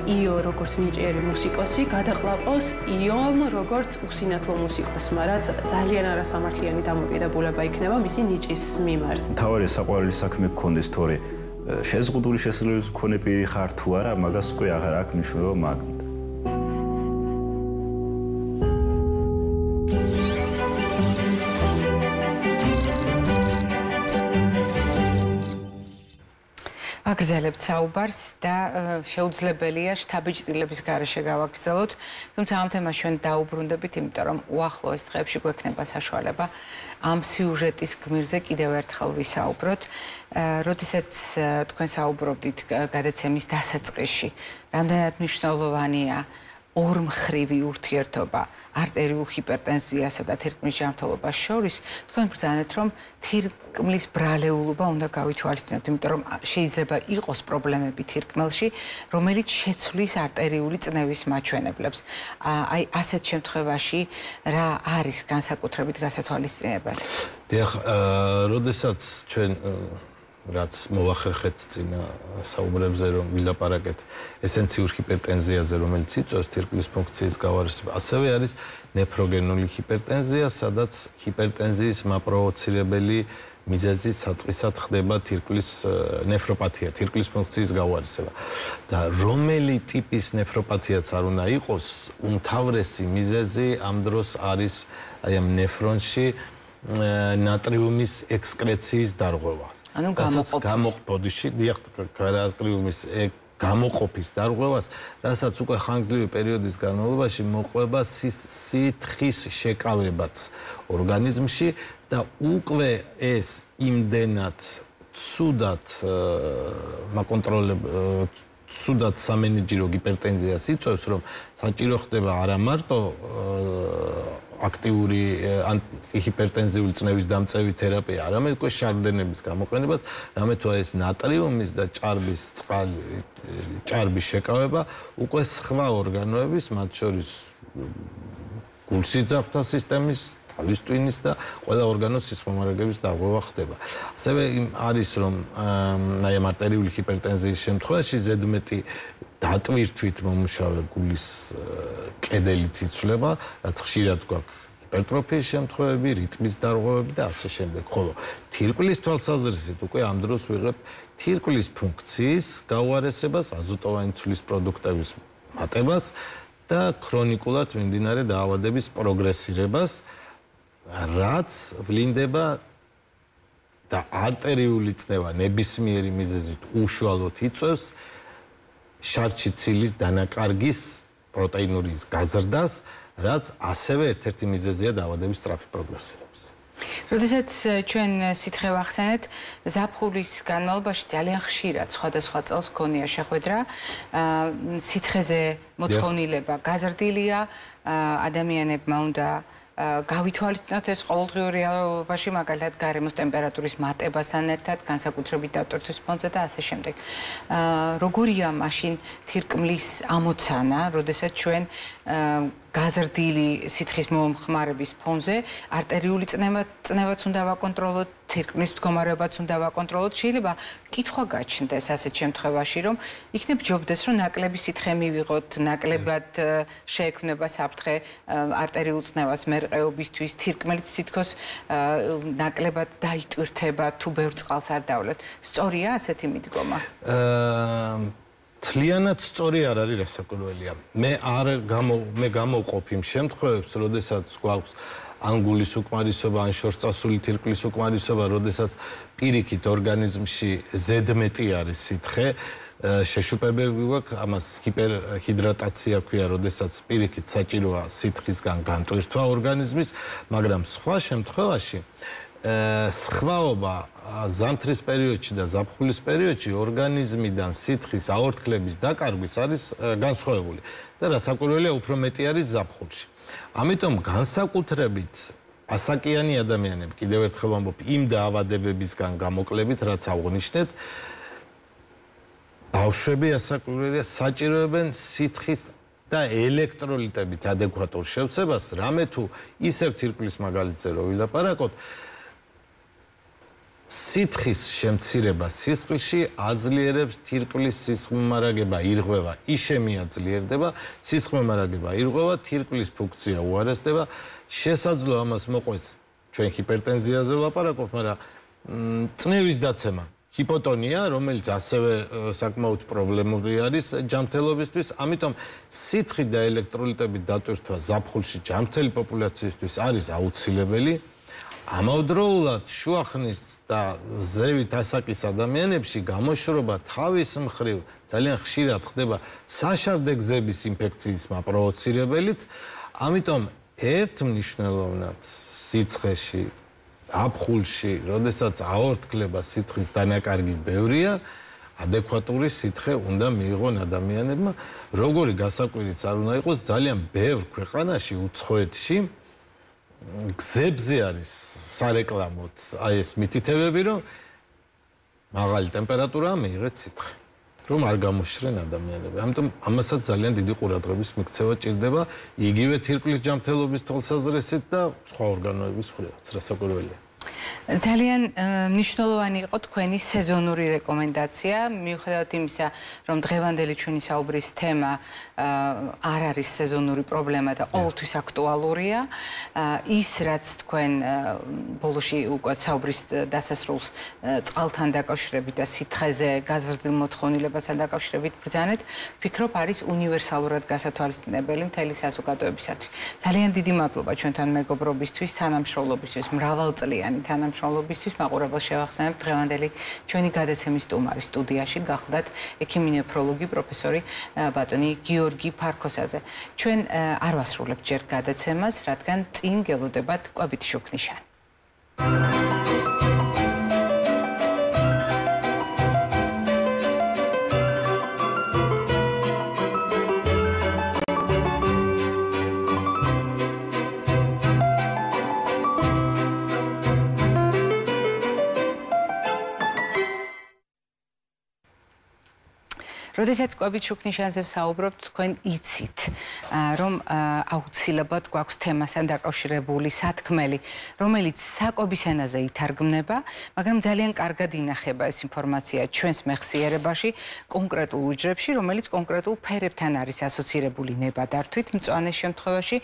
იო როგორც ნიჭიერი მუსიკოსი გადაყლაპოს იომ როგორც უსინათლო მუსიკოსმა, რაც ძალიან არასამართლიანი დამოკიდებულება იქნება მისი ნიჭის მიმართ. მთავარია საყვარელი საქმე გქონდეს, თორე შეზღუდული შესაძლებლობის მქონე პირი ხარ თუ არა, მაგას უკვე აღარ აქვს მნიშვნელობა მაგ. აგრძელებთ საუბარს და შეუძლებელია შთაბეჭდილების გარეშე გავაგრძელოთ, თუმცა ამ თემას ჩვენ დაუბრუნდებით, იმიტომ რომ უახლოეს დღეებში გვექნება საშუალება ამ სიუჟეტის გმირზე კიდევ ერთხელ ვისაუბროთ. როდესაც თქვენ საუბრობდით გადაცემის დასაწყისში, რამდენად მნიშვნელოვანია ორმხრივი ურთიერთობა არტერიულ ჰიპერტენზიასა და თირკმლის ჯანმრთელობას შორის, თქვენ ბრძანეთ, რომ თირკმლის ბრალეულობა უნდა გავითვალისწინოთ, იმიტომ რომ შეიძლება იყოს პრობლემები თირკმელში, რომელიც შეცვლის არტერიული წნევის მაჩვენებლებს. აი, ასეთ შემთხვევაში რა არის განსაკუთრებით გასათვალისწინებელი? დიახ, როდესაც ჩვენ რაც მოვახერხეთ წინა საუბრებზე, რომ ვილაპარაკეთ ესენციურ ჰიპერტენზიაზე, რომელიც იწვევს თირკმლის ფუნქციის გავარესებას, ასევე არის ნეფროგენული ჰიპერტენზია, სადაც ჰიპერტენზიის მაპროვოცირებელი მიზეზი საწყისად ხდება თირკმლის ნეფროპათია, თირკმლის ფუნქციის გაუარესება. და რომელი ტიპის ნეფროპათიაც არ უნდა იყოს, უმთავრესი მიზეზი ამ დროს არის აი ამ ნეფრონში ნატრიუმის ექსკრეციის დარღვევა. ანუ გამოყოფოდიში დიახ ნატრიუმის გამოყოფის დარღვევას, რასაც უკვე ხანგრძლივი პერიოდის განმავლობაში მოყვება სითხის შეკავებაც ორგანიზმში და უკვე ეს იმდენად ცუდად ცუდად სამენეჯერო ჰიპერტენზიას იწვევს, რომ საჭირო ხდება არა მარტო აქტიური ანტიჰიპერტენზიული წნევის დამწევი თერაპია, არამედ უკვე შარდენების გამოყენებაც, რამე თუ ეს ნატრიუმის და ჭარბის შეკავება უკვე სხვა ორგანოების, მათ შორის გულსიძახთა სისტემის, თავის ტვინის და ყველა ორგანოს სისხლომარაგების დარღვევა ხდება. ასევე არის რომ აი ამ არტერიული ჰიპერტენზიის შემთხვევაში ზედმეტი დატვირთვით მომუშავე გულის კედელიც იცვლება, რაც ხშირად გვაქვს ჰიპერტროფიის შემთხვევები, რიტმის დარღვევები და ასე შემდეგ. ხოლო თირკმლის თვალსაზრისით უკვე ამ დროს ვიღებ თირკმლის ფუნქციის გაუარესებას, აზოტოვანი ცვლის პროდუქტების მატებას და ქრონიკულად მიმდინარე დაავადების პროგრესირებას, რაც ვლინდება და არტერიული წნევა ნებისმიერი მიზეზით უშუალოდ იწვევს შარდში ცილის დანაკარგის პროტეინურის გაზრდას, რაც ასევე ერთ-ერთი მიზეზია დაავადების სწრაფი პროგრესირების. როდესაც ჩვენ სითხე ვახსენეთ, ზაფხულის განმავლობაში ძალიან ხშირად სხვადასხვა წელს გქონია შეხვედრა, სითხეზე მოთხოვნილება გაზრდილია, ადამიანებმა უნდა გავითვალისწინოთ ეს ყოველდღიურ რეალობაში, მაგალითად გარემოს ტემპერატურის მატებასთან ერთად, განსაკუთრებით დატვირთვის ფონზე და ასე შემდეგ. როგორია მაშინ თირკმლის ამოცანა, როდესაც ჩვენ გაზრდილი სითხის მომხმარების ფონზე არტერიული წნევაც უნდა ვაკონტროლოთ, თირკმლის მდგომარეობაც უნდა ვაკონტროლოთ. შეიძლება კითხვა გაჩნდეს ასეთ შემთხვევაში, რომ იქნებ ჯობდეს, რომ ნაკლები სითხე მივიღოთ, ნაკლებად შეექმნება საფრთხე არტერიულ წნევას მერყეობისთვის, თირკმელიც თითქოს ნაკლებად დაიტვირთება, თუ ბევრ წყალს არ დავლებთ. სწორია ასეთი მიდგომა? თლიანად სწორი არ არის რასაკვირველია. მე გამოვყოფ იმ შემთხვევებს, როდესაც გვაქვს ან გულის უკმარისობა, ან შორსწასული თირკმლის უკმარისობა, როდესაც პირიქით ორგანიზმში ზედმეტი არის სითხე, შეშუპებები გვაქვს, ამას ჰიპერჰიდრატაცია ქვია, როდესაც პირიქით საჭიროა სითხისგან განტვირთვა ორგანიზმის, მაგრამ სხვა შემთხვევაში სხვაობა ზამთრის პერიოდში და ზაფხულის პერიოდში ორგანიზმიდან სითხის აორთქლების დაკარგვის არის განსხვავებული და რასაკვირველია უფრო მეტი არის ზაფხულში. ამიტომ განსაკუთრებით ასაკიანი ადამიანები, კიდევ ერთხელ ვამბობ, იმ დაავადებებისგან გამოკლებით, რაც აღნიშნეთ, ბავშვები ასაკურველია საჭიროებენ სითხის და ელექტროლიტებით ადეკვატურ შევსებას, რამე თუ ისევ თირკმლის მაგალითზე რო ვილაპარაკოთ, სითხის შემცირება სისხლში აძლიერებს თირკმლის სისხლმომარაგება, ირღვევა, იშემია ძლიერდება, სისხლმომარაგება, ირღვევა, თირკმლის ფუნქცია უარესდება, შესაძლოა ამას მოყვეს ჩვენ ჰიპერტენზიაზე ვლაპარაკობთ, მაგრამ წნევის დაცემა, ჰიპოტონია, რომელიც ასევე საკმაოდ პრობლემური არის ჯანმრთელობისთვის, ამიტომ სითხი და ელექტროლიტების დატვირთვა ზაფხულში ჯანმრთელი პოპულაციისთვის არის აუცილებელი. ამავდროულად შუახნის და ზევით ასაკის ადამიანებში გამოშრობა თავის მხრივ ძალიან ხშირად ხდება საშარდე გზების ინფექციის პროვოცირებელიც, ამიტომ ერთ მნიშვნელოვნად სიცხეში, ზაფხულში, როდესაც აორთქლება სითხის დანაკარგი ბევრია, ადეკვატური სითხე უნდა მიიღონ ადამიანებმა, როგორი გასაკვირიც არ უნდა იყოს, ძალიან ბევრ ქვეყანაში უცხოეთში გზებზე არის სარეკლამოდ აი ეს მითითებები, რომ მაღალი ტემპერატურაა მიიღეთ სითხე, რომ არ გამოშრენ ადამიანები. ამიტომ ამასაც ძალიან დიდი ყურადღების მიქცევა ჭირდება იგივე თირკმლის ჯანმრთელობის თვალსაზრისით და სხვა ორგანოების მხრივაც, რასაკვირველია. ძალიან მნიშვნელოვანი იყო თქვენი სეზონური რეკომენდაცია, მიუხედავად იმისა, რომ დღევანდელი ჩვენი საუბრის თემა არ არის სეზონური პრობლემა და ყოველთვის აქტუალურია. ის, რაც თქვენ ბოლოში უკვე საუბრის დასასრულს წყალთან დაკავშირებით და სითხეზე გაზრდილ მოთხოვნილებასთან დაკავშირებით ბრძანეთ, ვფიქრობ, არის უნივერსალურად გასათვალისწინებელი მთელი საზოგადოებისათვის. ძალიან დიდი მადლობა ჩვენთან მეგობრობისთვის, თანამშრომლობისთვის, მრავალწლიანი თანამშრომლობისთვის. მაყურებელს შევახსენებ, დღევანდელი ჩვენი გადაცემის სტუმარი სტუდიაში გახლდათ ექიმი-ნეფროლოგი პროფესორი ბატონი გიორგი ფარქოსაძე. ჩვენ არ ვასრულებთ ჯერ გადაცემას, რადგან წინ გელოდებათ კვებით შუქნიშანი. როდესაც კვებით შუქნიშანზე ვსაუბრობთ, თქვენ იცით, რომ აუცილებლად გვაქვს თემასთან დაკავშირებული სათქმელი, რომელიც საკვების ენაზე ითარგმნება, მაგრამ ძალიან კარგად ინახება ეს ინფორმაცია ჩვენს მეხსიერებაში, კონკრეტულ უჯრებში, რომელიც კონკრეტულ ფერებთან არის ასოცირებული ნებადართვით, მწვანე შემთხვევაში,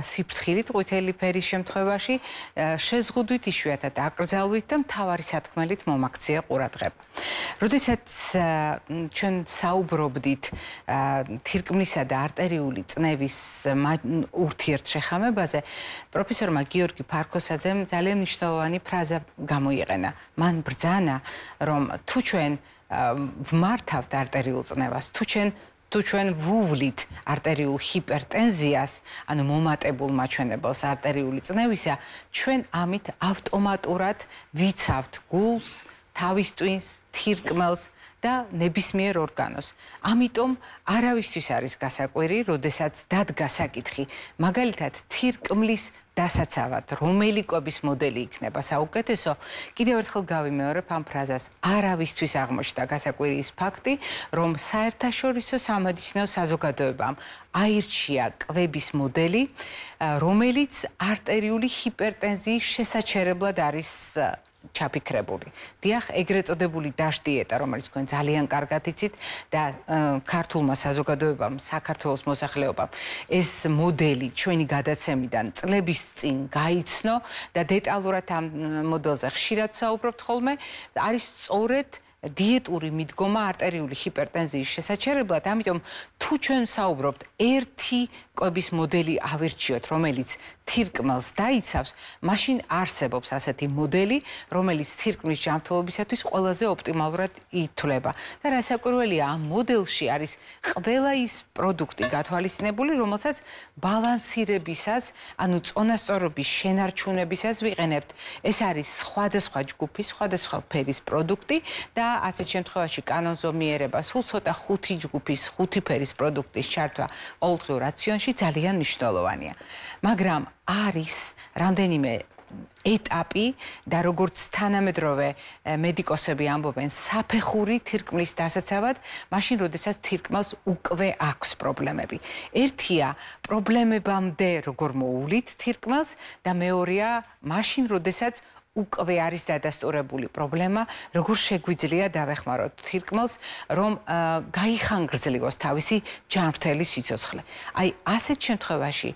სიფრთხილით, ყვითელი ფერის შემთხვევაში, შეზღუდვით, იშვიათად აკრძალვით და მთავარი სათქმელით მომაქცია ყურადღება. როდესაც ჩვენ საუბრობდით თირკმლისა და არტერიული წნევის ურთიერთშეხამებაზე, პროფესორმა გიორგი ფარქოსაძემ ძალიან მნიშვნელოვანი ფრაზა გამოიყენა. მან ბრძანა, რომ თუ ჩვენ ვმართავთ არტერიულ წნევას, თუ ჩვენ ვუვლით arteriul ჰიპერტენზიას, ანუ მომატებულ მაჩვენებელს arterიული წნევისა, ჩვენ ამით ავტომატურად ვიცავთ გულს, თავის ტვინს, თირკმელს და ნებისმიერ ორგანოს. ამიტომ არავისთვის არის გასაკვირი, როდესაც დადგა საკითხი, მაგალითად თირკმლის დასაცავად, რომელი კვების მოდელი იქნება საუკეთესო, კიდევ ერთხელ გავიმეორებ ამ ფრაზას, არავისთვის აღმოჩნდა გასაკვირი ის ფაქტი, რომ საერთაშორისო სამედიცინო საზოგადოებამ აირჩია კვების მოდელი, რომელიც არტერიული ჰიპერტენზიის შესაჩერებლად არის ჩაფიქრებული. დიახ, ეგრეთ წოდებული DASH დიეტა, რომელიც თქვენ ძალიან კარგად იცით და ქართულმა საზოგადოებამ, საქართველოს მოსახლეობამ ეს მოდელი ჩვენი გადაცემიდან წლების წინ გაიცნო და დეტალურად ამ მოდელზე ხშირად საუბრობთ ხოლმე, არის სწორედ დიეტური მიდგომა არტერიული ჰიპერტენზიის შესაჩერებლად, ამიტომ თუ ჩვენ საუბრობთ ერთი კვების მოდელი ავირჩიოთ, რომელიც თირკმელს დაიცავს, მაშინ არსებობს ასეთი მოდელი, რომელიც თირკმლის ჯანმრთელობისათვის ყველაზე ოპტიმალურად ითვლება. და რასაკვირველია, ამ მოდელში არის ყველა ის პროდუქტი გათვალისწინებული, რომელსაც ბალანსირებისას, ანუ წონასწორობის შენარჩუნებისას ვიყენებთ. ეს არის სხვადასხვა ჯგუფის, სხვადასხვა ფერის პროდუქტი და ასეთ შემთხვევაში კანონზომიერება სულ ცოტა 5 ჯგუფის, 5 ფერის პროდუქტის ჩართვა ყოველდღიურ რაციონში ძალიან მნიშვნელოვანია. მაგრამ არის რამდენიმე ეტაპი და როგორც თანამედროვე მედიკოსები ამბობენ, საფეხური თირკმლის დასაცავად, მაშინ როდესაც თირკმელს უკვე აქვს პრობლემები. ერთია პრობლემებამდე როგორ მოუვლით თირკმელს და მეორეა მაშინ როდესაც უკვე არის დადასტურებული პრობლემა, როგორ შეგვიძლია დავეხმაროთ თირკმელს, რომ გაიხანგრძლივოს თავისი ჯანმრთელი სიცოცხლე. აი, ასეთ შემთხვევაში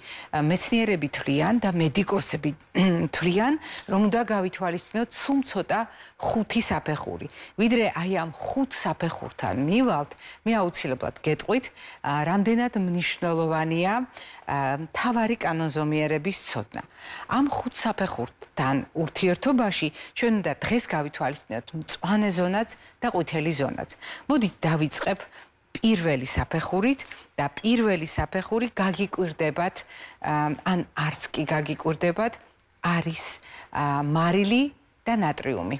მეცნიერები თვლიან და მედიკოსები თვლიან, რომ უნდა გავითვალისწინოთ სულ ცოტა 5 საფეხური. ვიდრე აი ამ 5 საფეხურთან მივალთ, მე აუცილებლად გეტყვით, რამდენად მნიშვნელოვანია მთავარი კანონზომიერების ცოდნა. ამ 5 საფეხურთან ურთიერთობაში ჩვენ უნდა დღეს გავითვალისწინოთ მწვანე ზონაც და ყვითელი ზონაც. მოდით დავიწყებ პირველი საფეხურით და პირველი საფეხური გაგიკვირდებათ, ან არც კი გაგიკვირდებათ, არის მარილი და ნატრიუმი.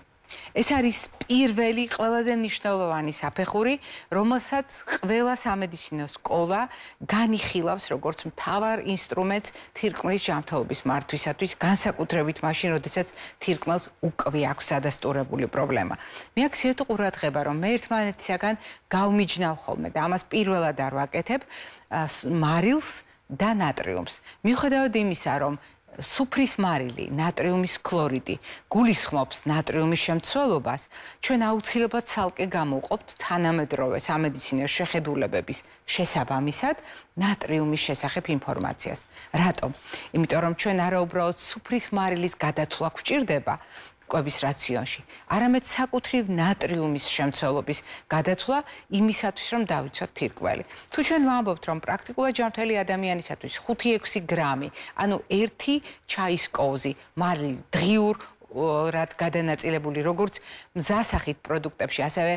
ეს არის პირველი ყველაზე მნიშვნელოვანი საფეხური, რომელსაც ყველა სამედიცინო სკოლა განიხილავს როგორც მთავარ ინსტრუმენტს თირკმლის ჯანმრთელობის მართვისათვის, განსაკუთრებით მაშინ, როდესაც თირკმელს უკვე აქვს დადასტურებული პრობლემა. მე აქ სიეთო ყურადღება, რომ მე ერთმანეთისაგან გავმიჯნავ ხოლმე და ამას პირველად არ ვაკეთებ მარილს და ნატრიუმს. მიუხედავად იმისა, რომ სუფრის მარილი, ნატრიუმის ქლორიდი გულისხმობს ნატრიუმის შემცველობას, ჩვენ აუცილებლად ცალკე გამოვყოფთ თანამედროვე სამედიცინო შეხედულებების შესაბამისად ნატრიუმის შესახებ ინფორმაციას. რატომ? იმიტომ რომ ჩვენ არა უბრალოდ სუფრის მარილის გადათვლა გვჭირდება კვების რაციონში, არამედ საკუთრივ ნატრიუმის შემცველობის გადათვლა იმისათვის, რომ დავიცვათ თირკმელი. თუ ჩვენ ვამბობთ, რომ პრაქტიკულად ჯანმრთელი ადამიანისათვის 5-6 გრამი, ანუ 1 ჩაის კოვზი მარილი დღიურ რად გადანაწილებული, როგორც მზასახით პროდუქტებში, ასევე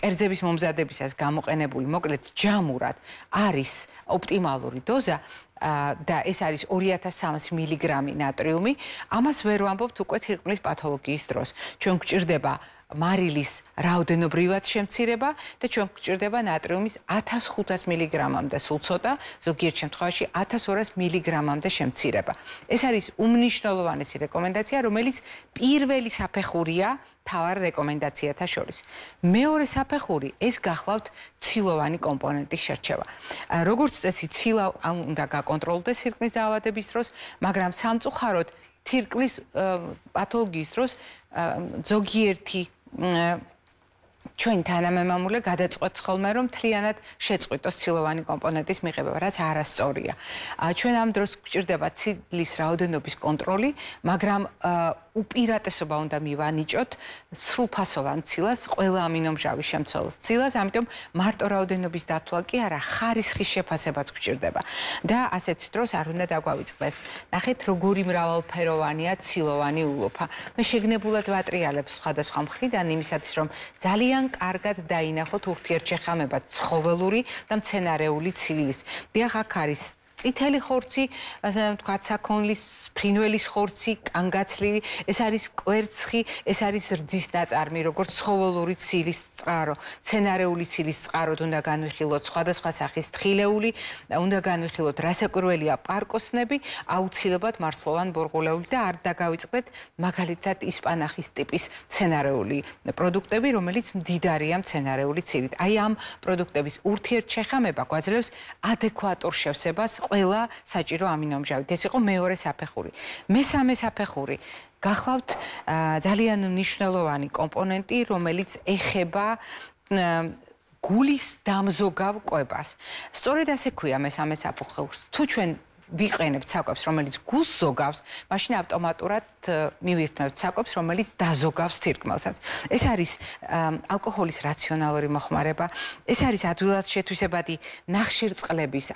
კერძების მომზადებისას გამოყენებული, მოკლედ ჯამურად არის ოპტიმალური დოზა, და ეს არის 2300 მილიგრამი ნატრიუმი, ამას ვერ ვამბობთ უკვე თირკმლის პათოლოგიის დროს. ჩვენ გვჭირდება მარილის რაოდენობრივად შემცირება და ჩვენ გვჭირდება ნატრიუმის 1500 მილიგრამამდე, სულ ცოტა, ზოგიერთ შემთხვევაში 1200 მილიგრამამდე შემცირება. ეს არის უმნიშვნელოვანესი რეკომენდაცია, რომელიც პირველი საფეხურია თავარ რეკომენდაციათა შორის. მეორე საფეხური ეს გახლავთ ცილოვანი კომპონენტის შერჩევა. როგორც წესი, ცილა უნდა გაკონტროლდეს თირკმლის დაავადების დროს, მაგრამ სამწუხაროდ თირკმლის პათოლოგიის დროს ზოგიერთი ჩვენ თანამემამულე გადაწყვეტს ხოლმე, რომ მთლიანად შეწყვიტოს ცილოვანი კომპონენტის მიღება, რაც არასწორია. ჩვენ ამ დროს გვჭირდება ცილის რაოდენობის კონტროლი, მაგრამ უპირატესობა უნდა მივანიჭოთ სრულფასოვან ცილას, ყველა ამინომჟავის შემცველს ცილას, ამიტომ მარტო რაოდენობის დათვლა კი არა, ხარისხის შეფასებაც გვჭირდება. და ასეთ დროს არ უნდა დაგვავიწყდეს. ნახეთ, როგორი მრავალფეროვანია ცილოვანი ულუფა. მე შეგნებულად ვატრიალებ სხვადასხვა მხრიდან იმისათვის, რომ ძალიან კარგად დაინახოთ ურთიერთშეხამება ცხოველური და მცენარეული ცილის. დიახ, აქ არის წითელი ხორცი, ასე ვთქვათ, საქონლის, ფრინველის ხორცი, კანგაცლილი, ეს არის კვერცხი, ეს არის რძის ნაწარმი, როგორც ცხოველური ცილის წყარო, მცენარეული ცილის წყაროდ უნდა განვიხილოთ სხვადასხვა სახის თხილეული, უნდა განვიხილოთ რასაკვირველია პარკოსნები, აუცილებლად მარცვლოვან ბორღულეული და არ დაგავიწყდეთ მაგალითად ისპანახის ტიპის მცენარეული პროდუქტები, რომელიც მდიდარია მცენარეული ცილით. აი ამ პროდუქტების ურთიერთშეხამება გვაძლევს ადეკვატურ შევსებას ყველა საჭირო ამინომჟავით. ეს იყო მეორე საფეხური. მესამე საფეხური გახლავთ ძალიან მნიშვნელოვანი კომპონენტი, რომელიც ეხება გულის დამზოგავ კვებას. სწორედ ასე ქვია მესამე საფეხურს. თუ ჩვენ ვიყენებთ საკვებს, რომელიც გულს ზოგავს, მაშინ ავტომატურად მივირთმევთ საკვებს, რომელიც დაზოგავს თირკმელსაც. ეს არის ალკოჰოლის რაციონალური მოხმარება, ეს არის ადვილად შეთვისებადი ნახშირწყლების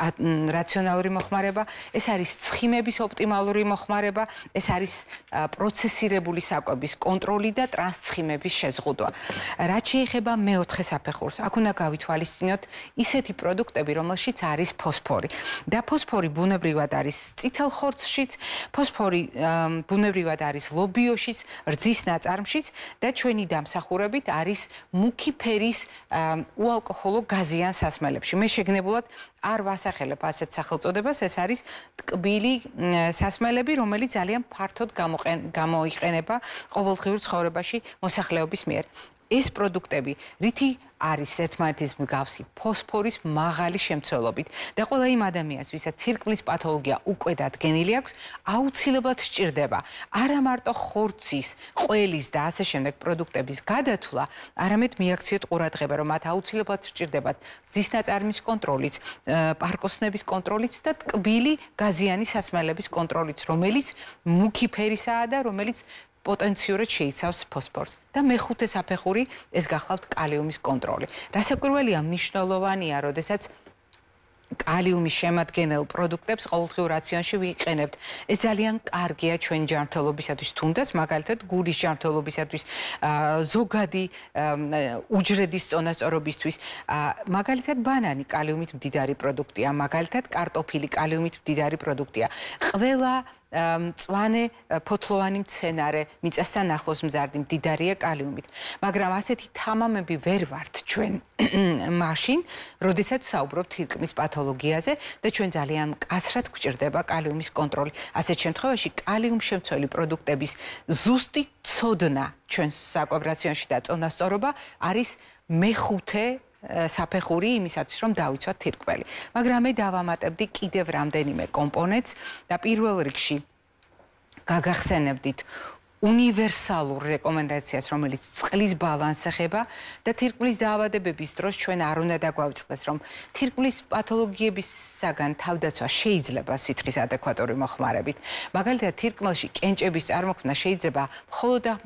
რაციონალური მოხმარება, ეს არის ცხიმების ოპტიმალური მოხმარება, ეს არის პროცესირებული საკვების კონტროლი და ტრანსცხიმების შეზღუდვა. რაც შეეხება მეოთხე საფეხურს, აქ უნდა გავითვალისწინოთ ისეთი პროდუქტები, რომელშიც არის ფოსფორი. და ფოსფორი ბუნებრივად არის წითელ ხორცშიც, ფოსფორი ბუნებრივად არის ლობიოშიც, რძის ნაწარმშიც და ჩვენი დამსახურებით არის მუქი ფერის უალკოჰოლო გაზიან სასმელებში. მე შეგნებულად არ ვასახელებ ასეთ სახელწოდებას, ეს არის ტკბილი სასმელები, რომელიც ძალიან ფართოდ გამოიყენება ყოველდღიურ ცხოვრებაში მოსახლეობის მიერ. ეს პროდუქტები, რითი არის ერთმანეთის მსგავსი ფოსფორის მაღალი შემცველობით და ყველა იმ ადამიანს, ვისაც თირკმლის პათოლოგია უკვე დადგენილი აქვს, აუცილებლად სჭირდება არა მარტო ხორცის, ყველის და ასე შემდეგ პროდუქტების გადათვლა, არამედ მიაქციოთ ყურადღება, რომ მათ აუცილებლად სჭირდებათ რძის ნაწარმის კონტროლიც, პარკოსნების კონტროლიც და ტკბილი გაზიანი სასმელების კონტროლიც, რომელიც მუქი ფერისაა და რომელიც პოტენციურად შეიცავს ფოსფორს. და მეხუთე საფეხური ეს გახლავთ კალიუმის კონტროლი. რასაკვირველია, მნიშვნელოვანია, როდესაც კალიუმის შემადგენელ პროდუქტებს ყოველდღიურ რაციონში ვიყენებთ. ეს ძალიან კარგია ჩვენი ჯანმრთელობისათვის, თუნდაც მაგალითად გულის ჯანმრთელობისათვის, ზოგადი უჯრედის წონასწორობისთვის. მაგალითად ბანანი კალიუმით მდიდარი პროდუქტია, მაგალითად კარტოფილი კალიუმით მდიდარი პროდუქტია. ყველა მწვანე ფოთლოვანი მცენარე მიწასთან ახლოს მზარდი მდიდარია კალიუმით. მაგრამ ასეთი თამამები ვერ ვართ ჩვენ მაშინ, როდესაც საუბრობთ თირკმლის პათოლოგიაზე და ჩვენ ძალიან მკაცრად გვჭირდება კალიუმის კონტროლი. ასეთ შემთხვევაში კალიუმშემცველი პროდუქტების ზუსტი ცოდნა ჩვენს საკვებ რაციონში და წონასწორობა არის მეხუთე საფეხური იმისათვის, რომ დავიცვათ თირკმელი. მაგრამ მე დავამატებდი კიდევ რამდენიმე კომპონენტს და პირველ რიგში გაგახსენებდით უნივერსალურ რეკომენდაციას, რომელიც წყლის ბალანსს ეხება და თირკმლის დაავადებების დროს ჩვენ არ უნდა დაგვავიწყდეს, რომ თირკმლის პათოლოგიებისაგან თავდაცვა შეიძლება სითხის ადეკვატური მოხმარებით. მაგალითად, თირკმელში კენჭების წარმოქმნა შეიძლება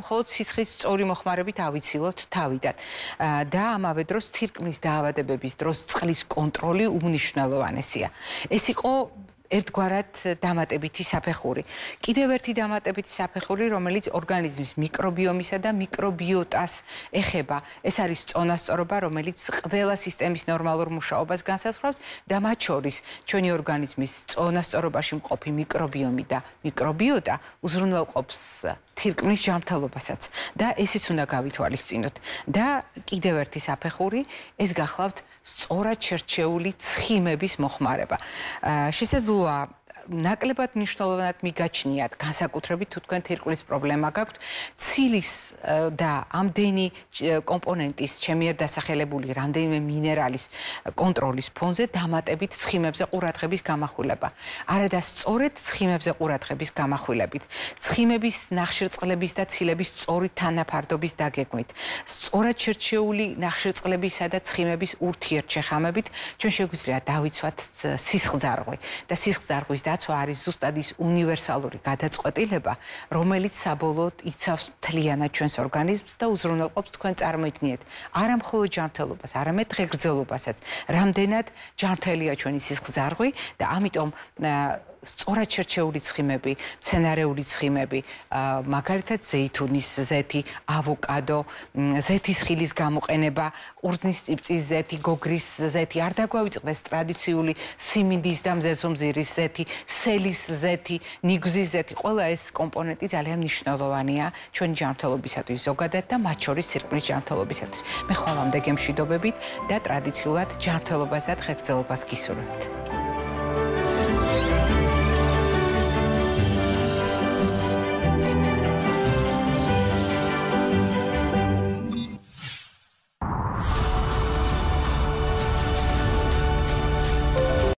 მხოლოდ სითხის სწორი მოხმარებით ავიცილოთ თავიდან. და ამავე დროს თირკმლის დაავადებების დროს წყლის კონტროლი უმნიშვნელოვანესია. ეს იყო ერთგვარად დამატებითი საფეხური. კიდევ ერთი დამატებითი საფეხური, რომელიც ორგანიზმის მიკრობიომისა და მიკრობიოტას ეხება. ეს არის წონასწორობა, რომელიც ყველა სისტემის ნორმალურ მუშაობას განსაზღვრავს და მათ შორის ჩვენი ორგანიზმის წონასწორობაში მყოფი მიკრობიომი და მიკრობიოტა უზრუნველყოფს თირკმლის ჯანმრთელობასაც და ესეც უნდა გავითვალისწინოთ. და კიდევ ერთი საფეხური, ეს გახლავთ სწორად შერჩეული ცხიმების მოხმარება. შესაძლოა ნაკლებად მნიშვნელოვნად მიგაჩნიათ განსაკუთრებით თუ თქვენ თირკმლის პრობლემა გაქვთ ცილის და ამდენი კომპონენტის ჩემი დასახელებული რამდენიმე მინერალის კონტროლის ფონზე დამატებით ცხიმებზე ყურადღების გამახვილება. არადა სწორედ ცხიმებზე ყურადღების გამახვილებით, ცხიმების ნახშირწყლების და ცილების სწორი თანაფარდობის დაგეგმით, სწორად შერჩეული ნახშირწყლებისა და ცხიმების ურთიერთშეხამებით ჩვენ შეგვიძლია დავიცვათ სისხლძარღვი და სისხლძარღვის არის ზუსტად ის უნივერსალური გადაწყვეტილება, რომელიც საბოლოოდ იცავს მთლიანად ჩვენს ორგანიზმს და უზრუნველყოფს თქვენ წარმოიდგინეთ, არა მხოლოდ ჯანმრთელობას, არამედ ღირგრძელობასაც. რამდენად ჯანმრთელია ჩვენი სისხლძარღვი და ამიტომ სწორად შერჩეული ცხიმები, მცენარეული ცხიმები, მაგალითად ზეითუნის ზეთი, ავოკადო, ზეთის ხილის გამოყენება, ყურძნის წიფწის ზეთი, გოგრის ზეთი, არ დაგვავიწყდეს ტრადიციული სიმინდის და მზესუმზირის ზეთი, სელის ზეთი, ნიგვზის ზეთი, ყველა ეს კომპონენტი ძალიან მნიშვნელოვანია ჩვენი ჯანმრთელობისათვის ზოგადად და მათ შორის სირკმლის ჯანმრთელობისათვის. მე ხვალამდე გემშვიდობებით და ტრადიციულად ჯანმრთელობას და ღირგრძელობას გისურვებთ.